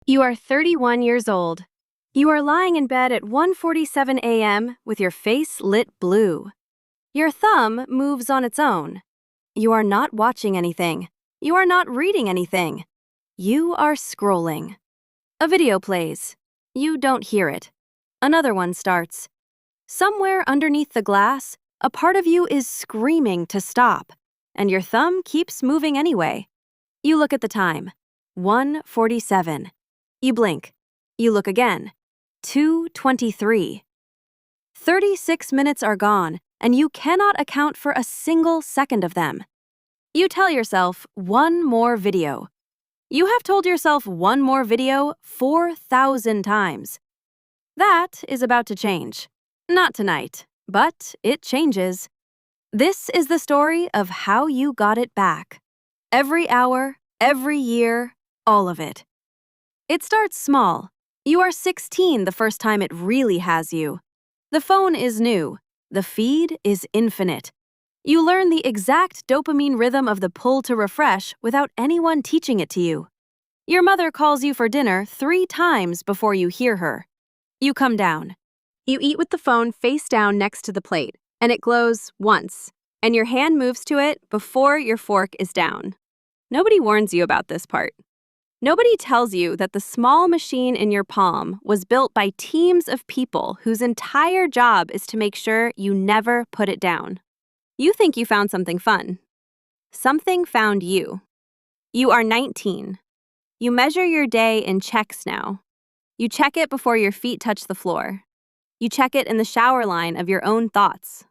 You are 31 years old. You are lying in bed at 1:47 a.m. with your face lit blue. Your thumb moves on its own. You are not watching anything. You are not reading anything. You are scrolling. A video plays. You don't hear it. Another one starts. Somewhere underneath the glass, a part of you is screaming to stop, and your thumb keeps moving anyway. You look at the time. 1:47. You blink. You look again. 2:23. 36 minutes are gone, and you cannot account for a single second of them. You tell yourself, one more video. You have told yourself one more video 4,000 times. That is about to change. Not tonight, but it changes. This is the story of how you got it back. Every hour, every year, all of it. It starts small. You are 16 the first time it really has you. The phone is new. The feed is infinite. You learn the exact dopamine rhythm of the pull to refresh without anyone teaching it to you. Your mother calls you for dinner 3 times before you hear her. You come down. You eat with the phone face down next to the plate, and it glows once, and your hand moves to it before your fork is down. Nobody warns you about this part. Nobody tells you that the small machine in your palm was built by teams of people whose entire job is to make sure you never put it down. You think you found something fun. Something found you. You are 19. You measure your day in checks now. You check it before your feet touch the floor. You check it in the shower line of your own thoughts.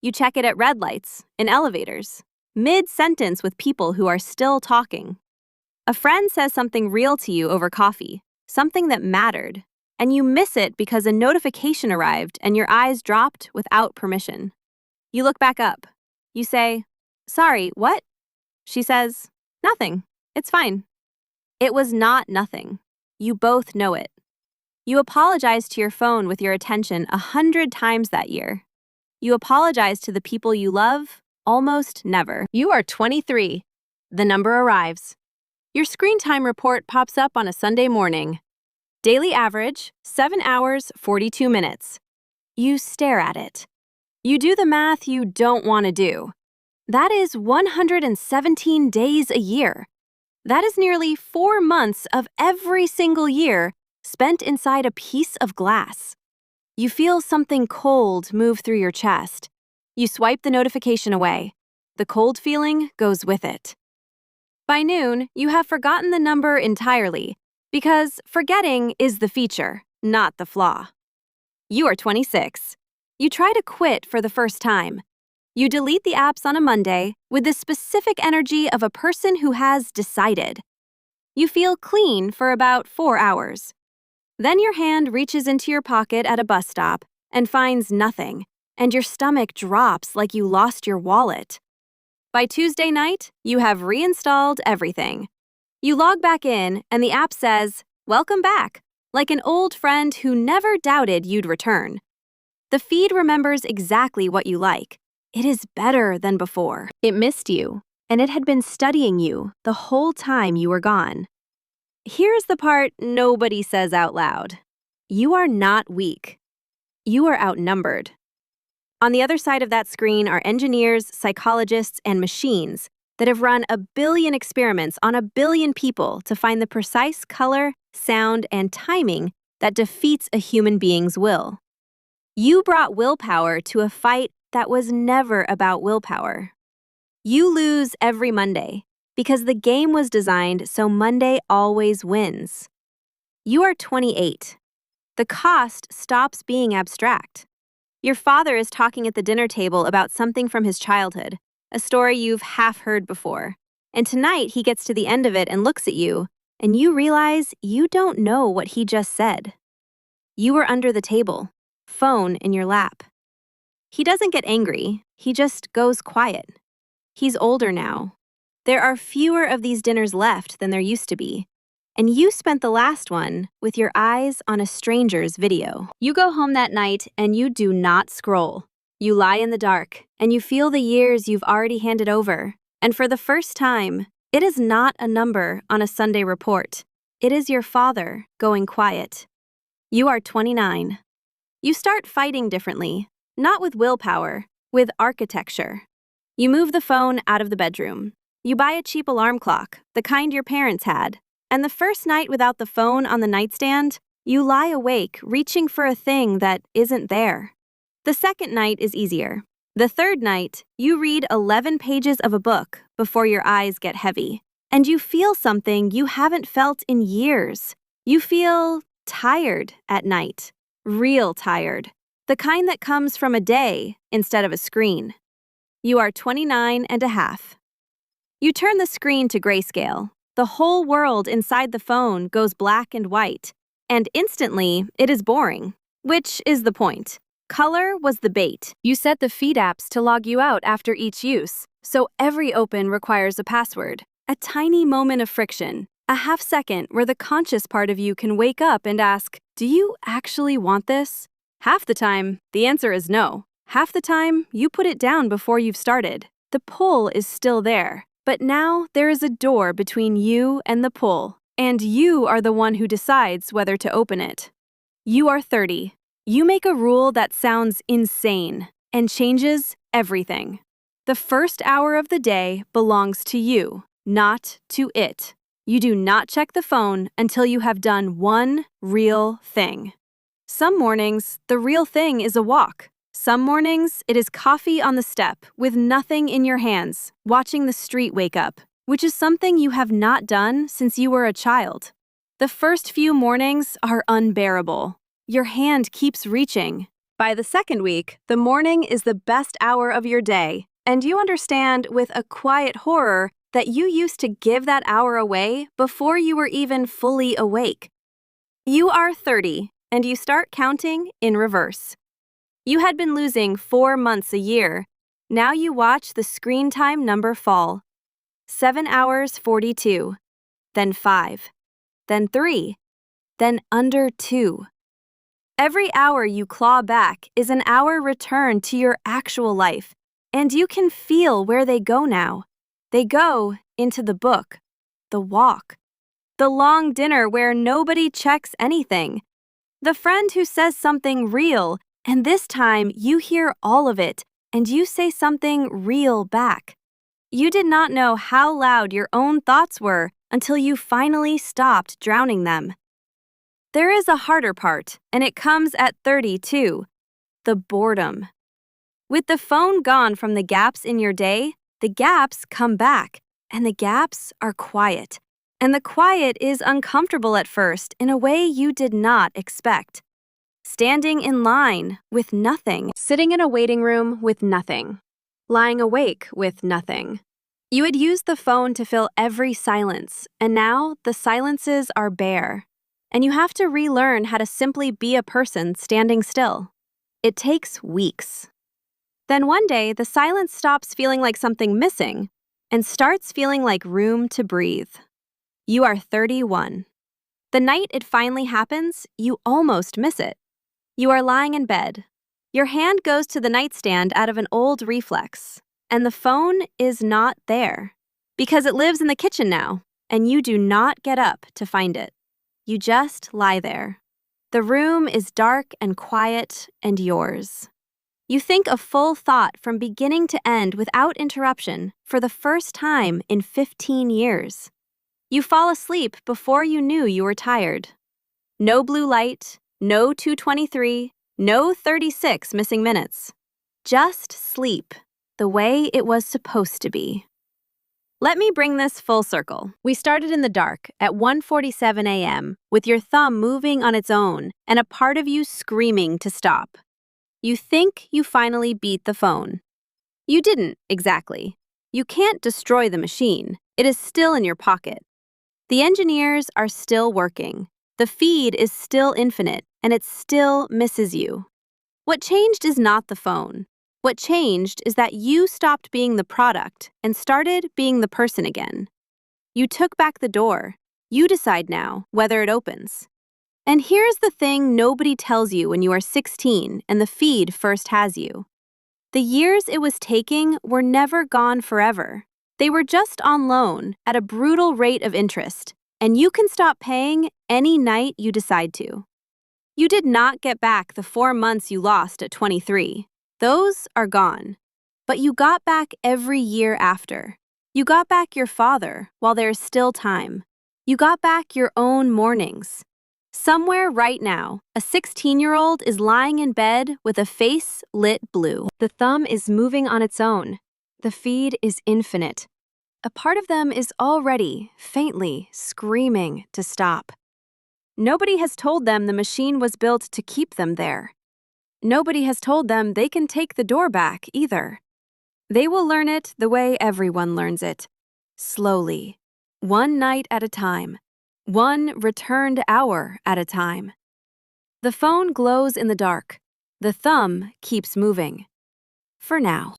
You check it at red lights, in elevators, mid-sentence with people who are still talking. A friend says something real to you over coffee, something that mattered, and you miss it because a notification arrived and your eyes dropped without permission. You look back up. You say, "Sorry, what?" She says, "Nothing. It's fine." It was not nothing. You both know it. You apologize to your phone with your attention 100 times that year. You apologize to the people you love almost never. You are 23. The number arrives. Your screen time report pops up on a Sunday morning. Daily average, 7 hours, 42 minutes. You stare at it. You do the math you don't want to do. That is 117 days a year. That is nearly 4 months of every single year spent inside a piece of glass. You feel something cold move through your chest. You swipe the notification away. The cold feeling goes with it. By noon, you have forgotten the number entirely, because forgetting is the feature, not the flaw. You are 26. You try to quit for the first time. You delete the apps on a Monday with the specific energy of a person who has decided. You feel clean for about 4 hours. Then your hand reaches into your pocket at a bus stop and finds nothing, and your stomach drops like you lost your wallet. By Tuesday night, you have reinstalled everything. You log back in, and the app says, "Welcome back," like an old friend who never doubted you'd return. The feed remembers exactly what you like. It is better than before. It missed you, and it had been studying you the whole time you were gone. Here's the part nobody says out loud. You are not weak. You are outnumbered. On the other side of that screen are engineers, psychologists, and machines that have run 1 billion experiments on 1 billion people to find the precise color, sound, and timing that defeats a human being's will. You brought willpower to a fight that was never about willpower. You lose every Monday because the game was designed so Monday always wins. You are 28. The cost stops being abstract. Your father is talking at the dinner table about something from his childhood, a story you've half heard before. And tonight he gets to the end of it and looks at you, and you realize you don't know what he just said. You were under the table, phone in your lap. He doesn't get angry, he just goes quiet. He's older now. There are fewer of these dinners left than there used to be. And you spent the last one with your eyes on a stranger's video. You go home that night and you do not scroll. You lie in the dark and you feel the years you've already handed over. And for the first time, it is not a number on a Sunday report. It is your father going quiet. You are 29. You start fighting differently, not with willpower, with architecture. You move the phone out of the bedroom. You buy a cheap alarm clock, the kind your parents had. And the first night without the phone on the nightstand, you lie awake reaching for a thing that isn't there. The second night is easier. The third night, you read 11 pages of a book before your eyes get heavy. And you feel something you haven't felt in years. You feel tired at night. Real tired. The kind that comes from a day instead of a screen. You are 29 and a half. You turn the screen to grayscale. The whole world inside the phone goes black and white. And instantly, it is boring. Which is the point. Color was the bait. You set the feed apps to log you out after each use, so every open requires a password. A tiny moment of friction, a half second where the conscious part of you can wake up and ask, do you actually want this? Half the time, the answer is no. Half the time, you put it down before you've started. The pull is still there, but now there is a door between you and the pull, and you are the one who decides whether to open it. You are 30. You make a rule that sounds insane and changes everything. The first hour of the day belongs to you, not to it. You do not check the phone until you have done one real thing. Some mornings, the real thing is a walk. Some mornings, it is coffee on the step with nothing in your hands, watching the street wake up, which is something you have not done since you were a child. The first few mornings are unbearable. Your hand keeps reaching. By the second week, the morning is the best hour of your day, and you understand with a quiet horror that you used to give that hour away before you were even fully awake. You are 30, and you start counting in reverse. You had been losing 4 months a year. Now you watch the screen time number fall. 7 hours 42, then 5, then 3, then under 2. Every hour you claw back is an hour returned to your actual life, and you can feel where they go now. They go into the book, the walk, the long dinner where nobody checks anything, the friend who says something real, and this time you hear all of it, and you say something real back. You did not know how loud your own thoughts were until you finally stopped drowning them. There is a harder part, and it comes at 32, the boredom. With the phone gone from the gaps in your day, the gaps come back, and the gaps are quiet. And the quiet is uncomfortable at first in a way you did not expect. Standing in line with nothing. Sitting in a waiting room with nothing. Lying awake with nothing. You had used the phone to fill every silence, and now the silences are bare. And you have to relearn how to simply be a person standing still. It takes weeks. Then one day, the silence stops feeling like something missing and starts feeling like room to breathe. You are 31. The night it finally happens, you almost miss it. You are lying in bed. Your hand goes to the nightstand out of an old reflex, and the phone is not there because it lives in the kitchen now, and you do not get up to find it. You just lie there. The room is dark and quiet and yours. You think a full thought from beginning to end without interruption for the first time in 15 years. You fall asleep before you knew you were tired. No blue light, no 223, no 36 missing minutes. Just sleep, the way it was supposed to be. Let me bring this full circle. We started in the dark at 1:47 a.m. with your thumb moving on its own and a part of you screaming to stop. You think you finally beat the phone. You didn't, exactly. You can't destroy the machine. It is still in your pocket. The engineers are still working. The feed is still infinite, and it still misses you. What changed is not the phone. What changed is that you stopped being the product and started being the person again. You took back the door. You decide now whether it opens. And here's the thing nobody tells you when you are 16 and the feed first has you. The years it was taking were never gone forever. They were just on loan at a brutal rate of interest, and you can stop paying any night you decide to. You did not get back the 4 months you lost at 23. Those are gone. But you got back every year after. You got back your father while there is still time. You got back your own mornings. Somewhere right now, a 16-year-old is lying in bed with a face lit blue. The thumb is moving on its own. The feed is infinite. A part of them is already, faintly, screaming to stop. Nobody has told them the machine was built to keep them there. Nobody has told them they can take the door back either. They will learn it the way everyone learns it. Slowly. One night at a time. One returned hour at a time. The phone glows in the dark. The thumb keeps moving. For now.